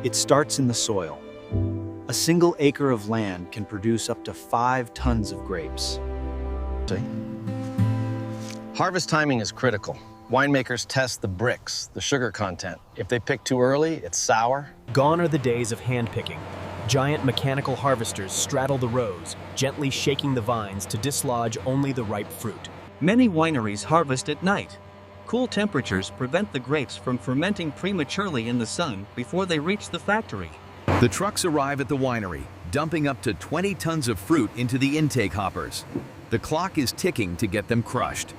It starts in the soil. A single acre of land can produce up to 5 tons of grapes. Harvest timing is critical. Winemakers test the bricks, the sugar content. If they pick too early, it's sour. Gone are the days of hand-picking. Giant mechanical harvesters straddle the rows, gently shaking the vines to dislodge only the ripe fruit. Many wineries harvest at night. Cool temperatures prevent the grapes from fermenting prematurely in the sun before they reach the factory. The trucks arrive at the winery, dumping up to 20 tons of fruit into the intake hoppers. The clock is ticking to get them crushed.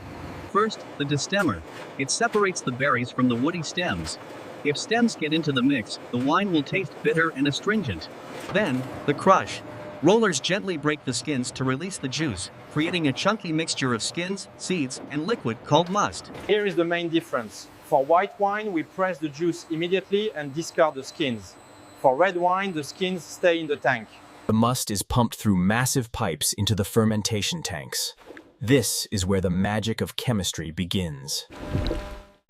First, the destemmer. It separates the berries from the woody stems. If stems get into the mix, the wine will taste bitter and astringent. Then, the crush. Rollers gently break the skins to release the juice, creating a chunky mixture of skins, seeds, and liquid called must. Here is the main difference. For white wine, we press the juice immediately and discard the skins. For red wine, the skins stay in the tank. The must is pumped through massive pipes into the fermentation tanks. This is where the magic of chemistry begins.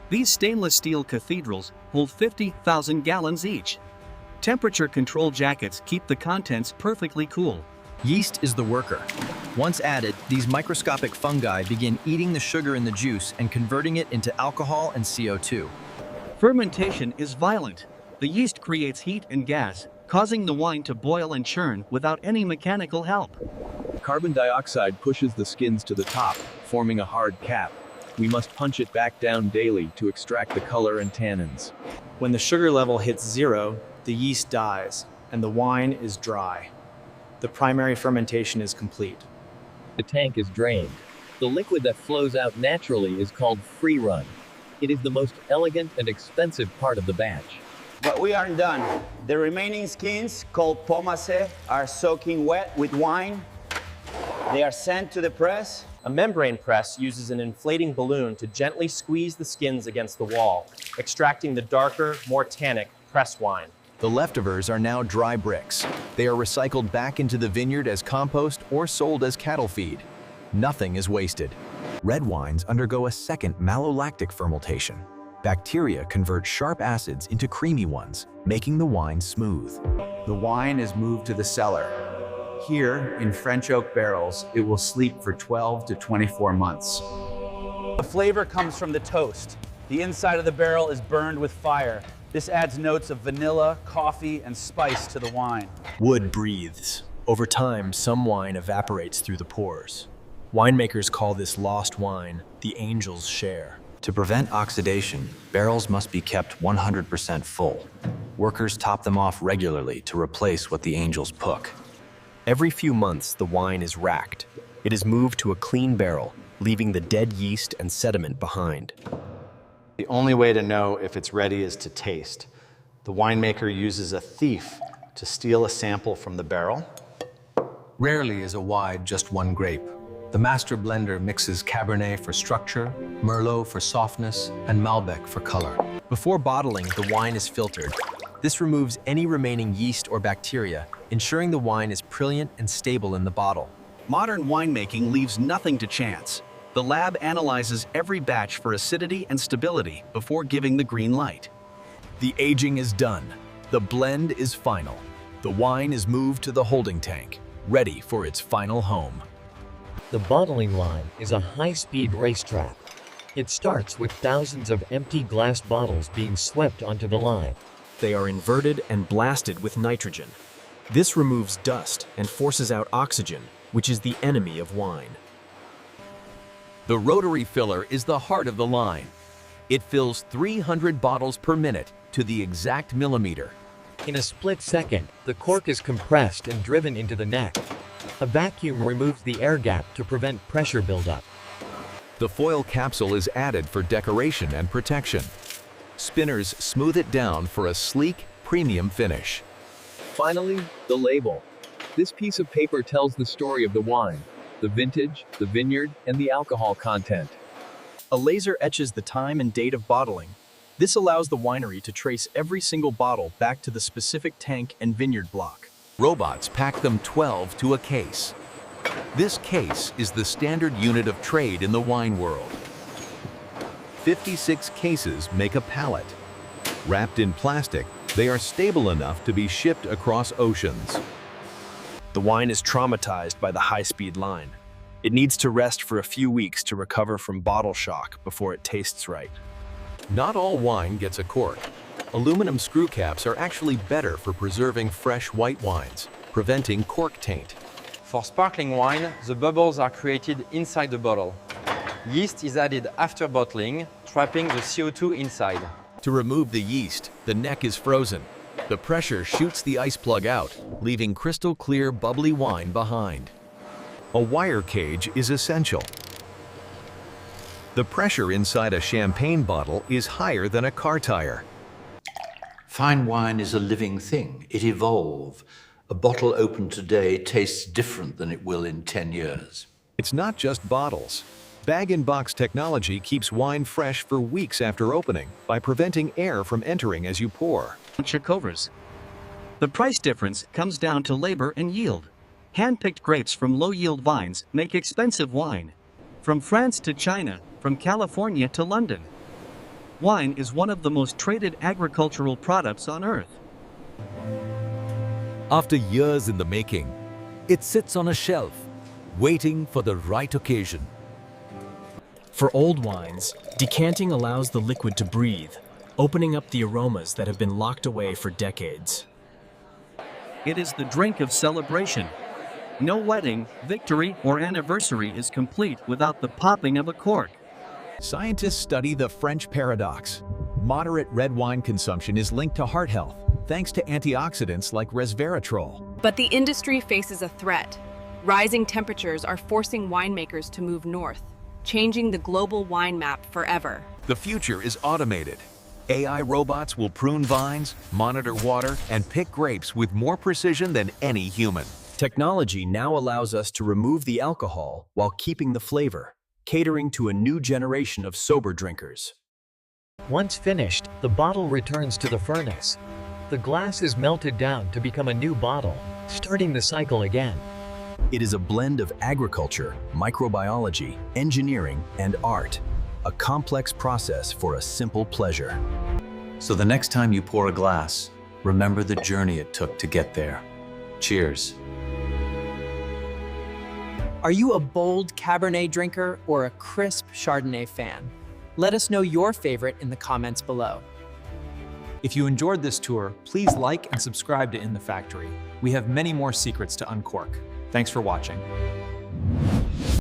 These stainless steel cathedrals hold 50,000 gallons each. Temperature control jackets keep the contents perfectly cool. Yeast is the worker. Once added, these microscopic fungi begin eating the sugar in the juice and converting it into alcohol and CO2. Fermentation is violent. The yeast creates heat and gas, causing the wine to boil and churn without any mechanical help. Carbon dioxide pushes the skins to the top, forming a hard cap. We must punch it back down daily to extract the color and tannins. When the sugar level hits 0, the yeast dies, and the wine is dry. The primary fermentation is complete. The tank is drained. The liquid that flows out naturally is called free run. It is the most elegant and expensive part of the batch. But we aren't done. The remaining skins, called pomace, are soaking wet with wine. They are sent to the press. A membrane press uses an inflating balloon to gently squeeze the skins against the wall, extracting the darker, more tannic press wine. The leftovers are now dry bricks. They are recycled back into the vineyard as compost or sold as cattle feed. Nothing is wasted. Red wines undergo a second malolactic fermentation. Bacteria convert sharp acids into creamy ones, making the wine smooth. The wine is moved to the cellar. Here, in French oak barrels, it will sleep for 12 to 24 months. The flavor comes from the toast. The inside of the barrel is burned with fire. This adds notes of vanilla, coffee, and spice to the wine. Wood breathes. Over time, some wine evaporates through the pores. Winemakers call this lost wine the angel's share. To prevent oxidation, barrels must be kept 100% full. Workers top them off regularly to replace what the angels pook. Every few months, the wine is racked. It is moved to a clean barrel, leaving the dead yeast and sediment behind. The only way to know if it's ready is to taste. The winemaker uses a thief to steal a sample from the barrel. Rarely is a wine just one grape. The master blender mixes Cabernet for structure, Merlot for softness, and Malbec for color. Before bottling, the wine is filtered. This removes any remaining yeast or bacteria, ensuring the wine is brilliant and stable in the bottle. Modern winemaking leaves nothing to chance. The lab analyzes every batch for acidity and stability before giving the green light. The aging is done. The blend is final. The wine is moved to the holding tank, ready for its final home. The bottling line is a high-speed racetrack. It starts with thousands of empty glass bottles being swept onto the line. They are inverted and blasted with nitrogen. This removes dust and forces out oxygen, which is the enemy of wine. The rotary filler is the heart of the line. It fills 300 bottles per minute to the exact millimeter. In a split second, the cork is compressed and driven into the neck. A vacuum removes the air gap to prevent pressure buildup. The foil capsule is added for decoration and protection. Spinners smooth it down for a sleek, premium finish. Finally, the label. This piece of paper tells the story of the wine, the vintage, the vineyard, and the alcohol content. A laser etches the time and date of bottling. This allows the winery to trace every single bottle back to the specific tank and vineyard block. Robots pack them 12 to a case. This case is the standard unit of trade in the wine world. 56 cases make a pallet. Wrapped in plastic, they are stable enough to be shipped across oceans. The wine is traumatized by the high-speed line. It needs to rest for a few weeks to recover from bottle shock before it tastes right. Not all wine gets a cork. Aluminum screw caps are actually better for preserving fresh white wines, preventing cork taint. For sparkling wine, the bubbles are created inside the bottle. Yeast is added after bottling, trapping the CO2 inside. To remove the yeast, the neck is frozen. The pressure shoots the ice plug out, leaving crystal clear, bubbly wine behind. A wire cage is essential. The pressure inside a champagne bottle is higher than a car tire. Fine wine is a living thing. It evolves. A bottle opened today tastes different than it will in 10 years. It's not just bottles. Bag-in-box technology keeps wine fresh for weeks after opening by preventing air from entering as you pour. Covers. The price difference comes down to labor and yield. Hand-picked grapes from low-yield vines make expensive wine. From France to China, from California to London. Wine is one of the most traded agricultural products on earth. After years in the making, it sits on a shelf, waiting for the right occasion. For old wines, decanting allows the liquid to breathe, opening up the aromas that have been locked away for decades. It is the drink of celebration. No wedding, victory, or anniversary is complete without the popping of a cork. Scientists study the French paradox. Moderate red wine consumption is linked to heart health, thanks to antioxidants like resveratrol. But the industry faces a threat. Rising temperatures are forcing winemakers to move north, changing the global wine map forever. The future is automated. AI robots will prune vines, monitor water, and pick grapes with more precision than any human. Technology now allows us to remove the alcohol while keeping the flavor, catering to a new generation of sober drinkers. Once finished, the bottle returns to the furnace. The glass is melted down to become a new bottle, starting the cycle again. It is a blend of agriculture, microbiology, engineering, and art. A complex process for a simple pleasure. So the next time you pour a glass, remember the journey it took to get there. Cheers. Are you a bold Cabernet drinker or a crisp Chardonnay fan? Let us know your favorite in the comments below. If you enjoyed this tour, please like and subscribe to In the Factory. We have many more secrets to uncork. Thanks for watching.